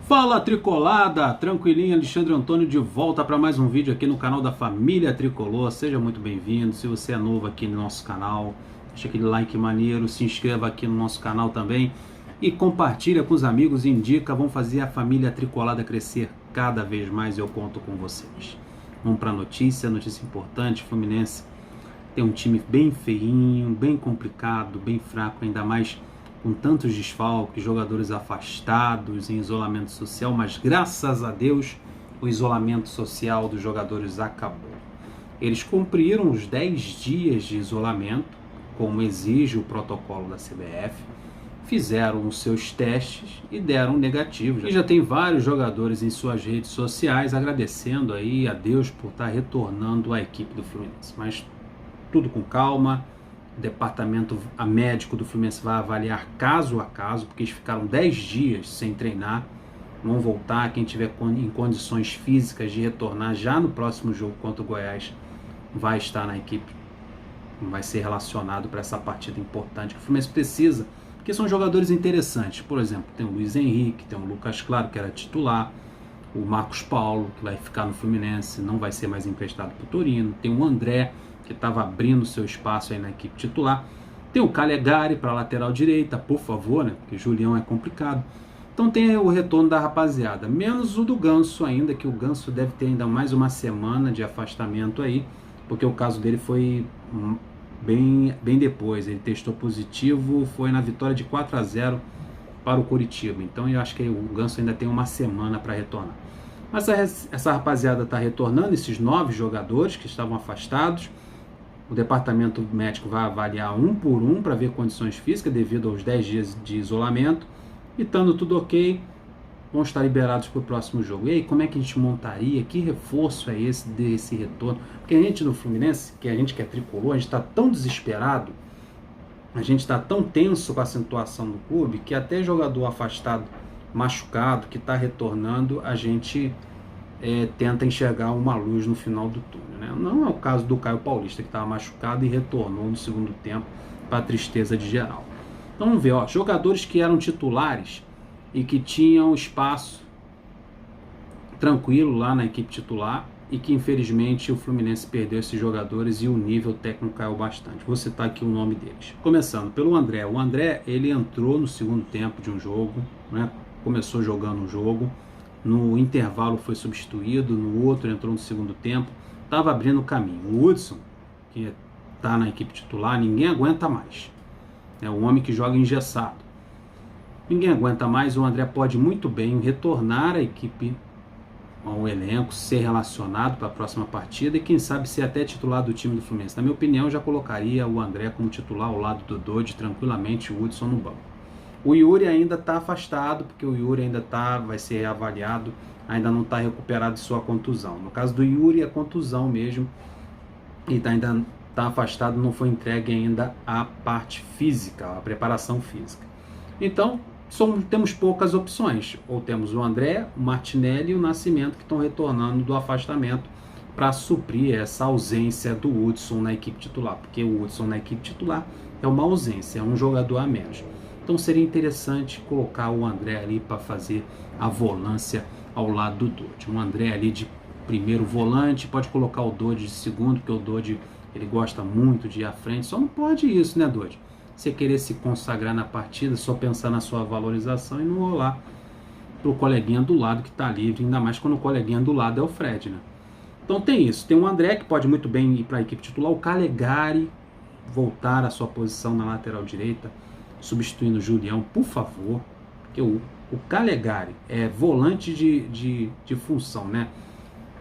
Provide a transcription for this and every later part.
Fala Tricolada, tranquilinho, Alexandre Antônio de volta para mais um vídeo aqui no canal da Família Tricolor. Seja muito bem-vindo. Se você é novo aqui no nosso canal, deixa aquele like maneiro, se inscreva aqui no nosso canal também e compartilha com os amigos, indica, vamos fazer a Família Tricolada crescer cada vez mais, eu conto com vocês. Vamos para a notícia importante. Fluminense tem um time bem feinho, bem complicado, bem fraco, ainda mais com tantos desfalques, jogadores afastados, em isolamento social, mas graças a Deus o isolamento social dos jogadores acabou. Eles cumpriram os 10 dias de isolamento, como exige o protocolo da CBF, fizeram os seus testes e deram negativos. E já tem vários jogadores em suas redes sociais agradecendo aí a Deus por estar retornando à equipe do Fluminense. Mas tudo com calma. O departamento médico do Fluminense vai avaliar caso a caso, porque eles ficaram 10 dias sem treinar, vão voltar. Quem tiver em condições físicas de retornar já no próximo jogo contra o Goiás vai estar na equipe, vai ser relacionado para essa partida importante que o Fluminense precisa, porque são jogadores interessantes. Por exemplo, tem o Luiz Henrique, tem o Lucas Claro, que era titular, o Marcos Paulo, que vai ficar no Fluminense, não vai ser mais emprestado para o Torino, tem o André, que estava abrindo seu espaço aí na equipe titular. Tem o Calegari para a lateral direita, por favor, né? Porque Julião é complicado. Então tem o retorno da rapaziada, menos o do Ganso ainda, que o Ganso deve ter ainda mais uma semana de afastamento aí, porque o caso dele foi bem depois. Ele testou positivo, foi na vitória de 4-0 para o Curitiba. Então eu acho que o Ganso ainda tem uma semana para retornar. Mas essa rapaziada está retornando, esses 9 jogadores que estavam afastados. O departamento médico vai avaliar um por um para ver condições físicas devido aos 10 dias de isolamento. E estando tudo ok, vão estar liberados para o próximo jogo. E aí, como é que a gente montaria? Que reforço é esse desse retorno? Porque a gente no Fluminense, que a gente que é tricolor, a gente está tão desesperado, a gente está tão tenso com a situação do clube, que até jogador afastado, machucado, que está retornando, a gente tenta enxergar uma luz no final do túnel, né? Não é o caso do Caio Paulista, que estava machucado e retornou no segundo tempo, para a tristeza de geral. Então vamos ver, ó, jogadores que eram titulares e que tinham espaço tranquilo lá na equipe titular e que infelizmente o Fluminense perdeu esses jogadores e o nível técnico caiu bastante. Vou citar aqui o nome deles. Começando pelo André. O André, ele entrou no segundo tempo de um jogo, né? Começou jogando um jogo, no intervalo foi substituído, no outro entrou no segundo tempo, estava abrindo o caminho. O Hudson, que está na equipe titular, ninguém aguenta mais. É um homem que joga engessado. Ninguém aguenta mais. O André pode muito bem retornar à equipe, ao elenco, ser relacionado para a próxima partida e quem sabe ser até titular do time do Fluminense. Na minha opinião, eu já colocaria o André como titular ao lado do Dodge, tranquilamente, o Hudson no banco. O Yuri ainda está afastado, porque o Yuri ainda vai ser reavaliado, ainda não está recuperado de sua contusão. No caso do Yuri, é contusão mesmo, e ainda está afastado, não foi entregue ainda a parte física, a preparação física. Então, temos poucas opções. Ou temos o André, o Martinelli e o Nascimento, que estão retornando do afastamento para suprir essa ausência do Hudson na equipe titular, porque o Hudson na equipe titular é uma ausência, é um jogador a menos. Então seria interessante colocar o André ali para fazer a volância ao lado do Dodge. Um André ali de primeiro volante, pode colocar o Dodge de segundo, porque o Dodge ele gosta muito de ir à frente. Só não pode isso, né, Dodge? Você querer se consagrar na partida, só pensar na sua valorização e não rolar para o coleguinha do lado que está livre, ainda mais quando o coleguinha do lado é o Fred, né? Então tem isso. Tem o André, que pode muito bem ir para a equipe titular. O Calegari voltar à sua posição na lateral direita, substituindo o Julião, por favor, porque o Calegari é volante de função, né?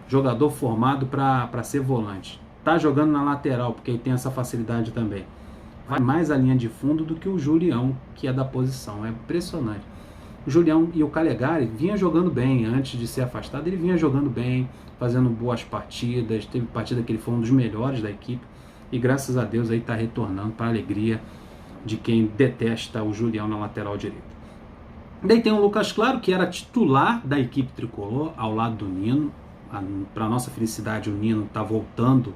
Jogador formado para ser volante. Tá jogando na lateral, porque ele tem essa facilidade também. Vai mais a linha de fundo do que o Julião, que é da posição. É impressionante. O Julião e o Calegari vinham jogando bem, antes de ser afastado, ele vinha jogando bem, fazendo boas partidas, teve partida que ele foi um dos melhores da equipe, e graças a Deus aí está retornando para a alegria de quem detesta o Julião na lateral direita. Daí tem o Lucas Claro, que era titular da equipe tricolor, ao lado do Nino. Para nossa felicidade, o Nino está voltando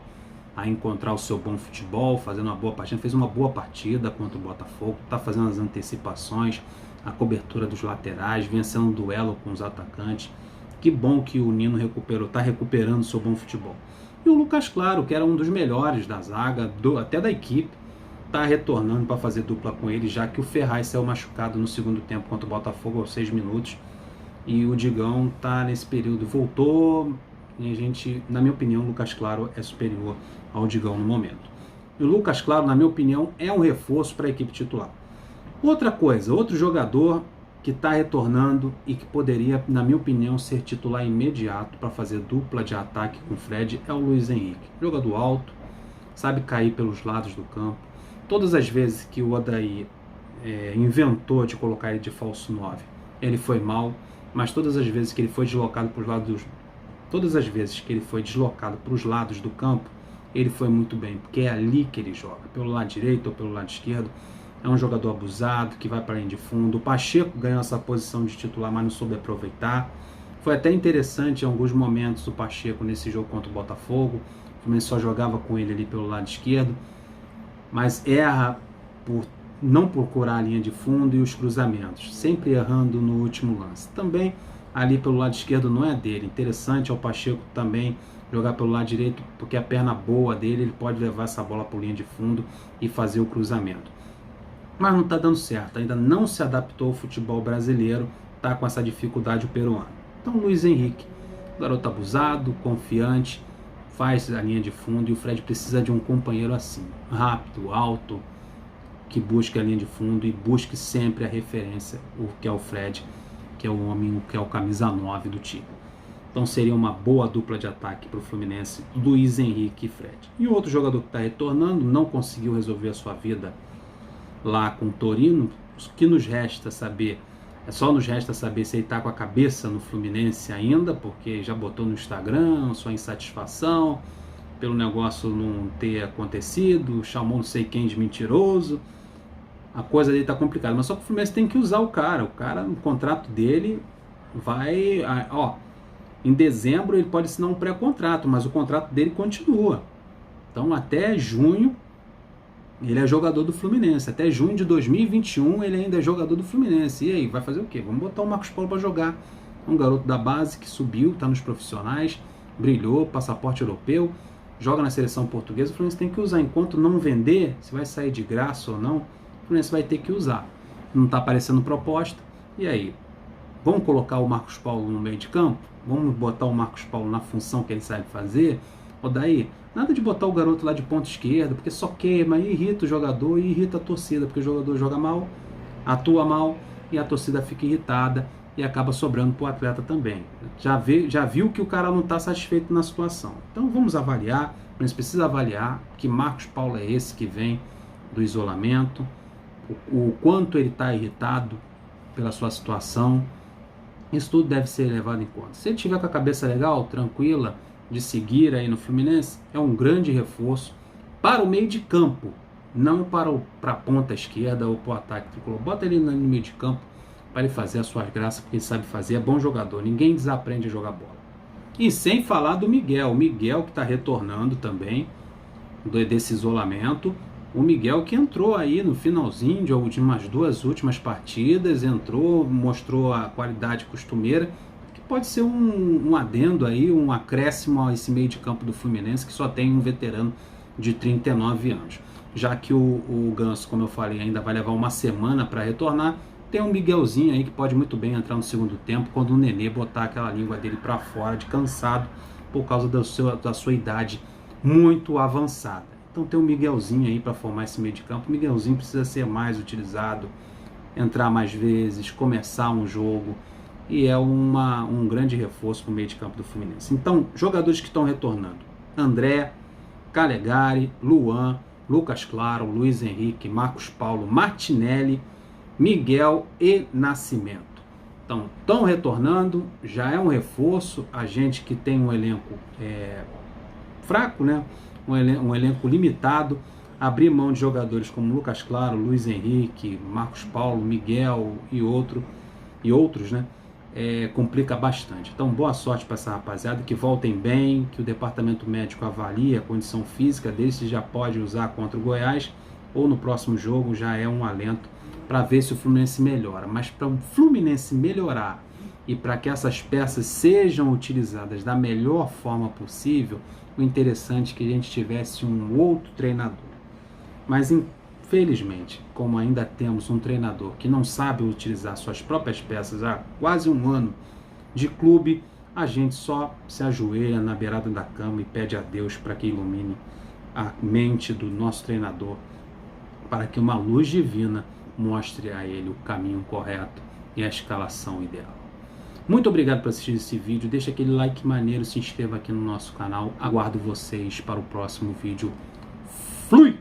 a encontrar o seu bom futebol, fazendo uma boa partida, fez uma boa partida contra o Botafogo, está fazendo as antecipações, a cobertura dos laterais, vencendo um duelo com os atacantes. Que bom que o Nino está recuperando o seu bom futebol. E o Lucas Claro, que era um dos melhores da zaga, até da equipe, está retornando para fazer dupla com ele, já que o Ferraz saiu machucado no segundo tempo contra o Botafogo aos 6 minutos. E o Digão está nesse período, voltou, e a gente, na minha opinião, o Lucas Claro é superior ao Digão no momento. E o Lucas Claro, na minha opinião, é um reforço para a equipe titular. Outra coisa, outro jogador que está retornando e que poderia, na minha opinião, ser titular imediato para fazer dupla de ataque com o Fred é o Luiz Henrique. Jogador alto, sabe cair pelos lados do campo. Todas as vezes que o Odair inventou de colocar ele de falso 9, ele foi mal, mas todas as vezes que ele foi deslocado para os lados, do campo, ele foi muito bem, porque é ali que ele joga, pelo lado direito ou pelo lado esquerdo. É um jogador abusado, que vai para a linha de fundo. O Pacheco ganhou essa posição de titular, mas não soube aproveitar. Foi até interessante em alguns momentos o Pacheco nesse jogo contra o Botafogo. O Fluminense só jogava com ele ali pelo lado esquerdo, mas erra por não procurar a linha de fundo e os cruzamentos, sempre errando no último lance. Também ali pelo lado esquerdo não é dele. Interessante é o Pacheco também jogar pelo lado direito, porque a perna boa dele, ele pode levar essa bola para a linha de fundo e fazer o cruzamento. Mas não está dando certo, ainda não se adaptou ao futebol brasileiro, está com essa dificuldade o peruano. Então Luiz Henrique, garoto abusado, confiante, faz a linha de fundo, e o Fred precisa de um companheiro assim, rápido, alto, que busque a linha de fundo e busque sempre a referência, o que é o Fred, que é o homem, que é o camisa 9 do time. Então seria uma boa dupla de ataque para o Fluminense, Luiz Henrique e Fred. E outro jogador que está retornando, não conseguiu resolver a sua vida lá com o Torino, que nos resta saber, só nos resta saber se ele está com a cabeça no Fluminense ainda, porque já botou no Instagram sua insatisfação pelo negócio não ter acontecido, chamou não sei quem de mentiroso, a coisa dele está complicada, mas só que o Fluminense tem que usar o cara, no contrato dele vai, em dezembro ele pode assinar um pré-contrato, mas o contrato dele continua, então até junho ele é jogador do Fluminense. Até junho de 2021 ele ainda é jogador do Fluminense. E aí, vai fazer o quê? Vamos botar o Marcos Paulo para jogar. Um garoto da base que subiu, está nos profissionais, brilhou, passaporte europeu, joga na seleção portuguesa. O Fluminense tem que usar. Enquanto não vender, se vai sair de graça ou não, o Fluminense vai ter que usar. Não está aparecendo proposta. E aí? Vamos colocar o Marcos Paulo no meio de campo? Vamos botar o Marcos Paulo na função que ele sabe fazer? Ou daí, nada de botar o garoto lá de ponta esquerda, porque só queima e irrita o jogador e irrita a torcida, porque o jogador joga mal, atua mal e a torcida fica irritada e acaba sobrando para o atleta também. Já viu que o cara não está satisfeito na situação. Então vamos avaliar, a gente precisa avaliar que Marcos Paulo é esse que vem do isolamento, o quanto ele está irritado pela sua situação. Isso tudo deve ser levado em conta. Se ele tiver com a cabeça legal, tranquila, de seguir aí no Fluminense, é um grande reforço para o meio de campo, não para a ponta esquerda ou para o ataque tricolor. Bota ele no meio de campo para ele fazer as suas graças, porque ele sabe fazer, é bom jogador, ninguém desaprende a jogar bola. E sem falar do Miguel, que está retornando também desse isolamento. O Miguel que entrou aí no finalzinho de umas duas últimas partidas, entrou, mostrou a qualidade costumeira, pode ser um adendo aí, um acréscimo a esse meio de campo do Fluminense, que só tem um veterano de 39 anos. Já que o Ganso, como eu falei, ainda vai levar uma semana para retornar, tem um Miguelzinho aí que pode muito bem entrar no segundo tempo, quando o Nenê botar aquela língua dele para fora, de cansado, por causa da sua idade muito avançada. Então tem um Miguelzinho aí para formar esse meio de campo. O Miguelzinho precisa ser mais utilizado, entrar mais vezes, começar um jogo, e é um grande reforço para o meio de campo do Fluminense. Então, jogadores que estão retornando: André, Calegari, Luan, Lucas Claro, Luiz Henrique, Marcos Paulo, Martinelli, Miguel e Nascimento. Então, estão retornando, já é um reforço. A gente que tem um elenco fraco, né? Um elenco limitado, abrir mão de jogadores como Lucas Claro, Luiz Henrique, Marcos Paulo, Miguel e outros, né? complica bastante. Então, boa sorte para essa rapaziada, que voltem bem, que o departamento médico avalie a condição física deles, se já pode usar contra o Goiás, ou no próximo jogo já é um alento para ver se o Fluminense melhora. Mas para o Fluminense melhorar e para que essas peças sejam utilizadas da melhor forma possível, o interessante é que a gente tivesse um outro treinador. Mas infelizmente, como ainda temos um treinador que não sabe utilizar suas próprias peças há quase um ano de clube, a gente só se ajoelha na beirada da cama e pede a Deus para que ilumine a mente do nosso treinador, para que uma luz divina mostre a ele o caminho correto e a escalação ideal. Muito obrigado por assistir esse vídeo, deixa aquele like maneiro, se inscreva aqui no nosso canal, aguardo vocês para o próximo vídeo. Flui!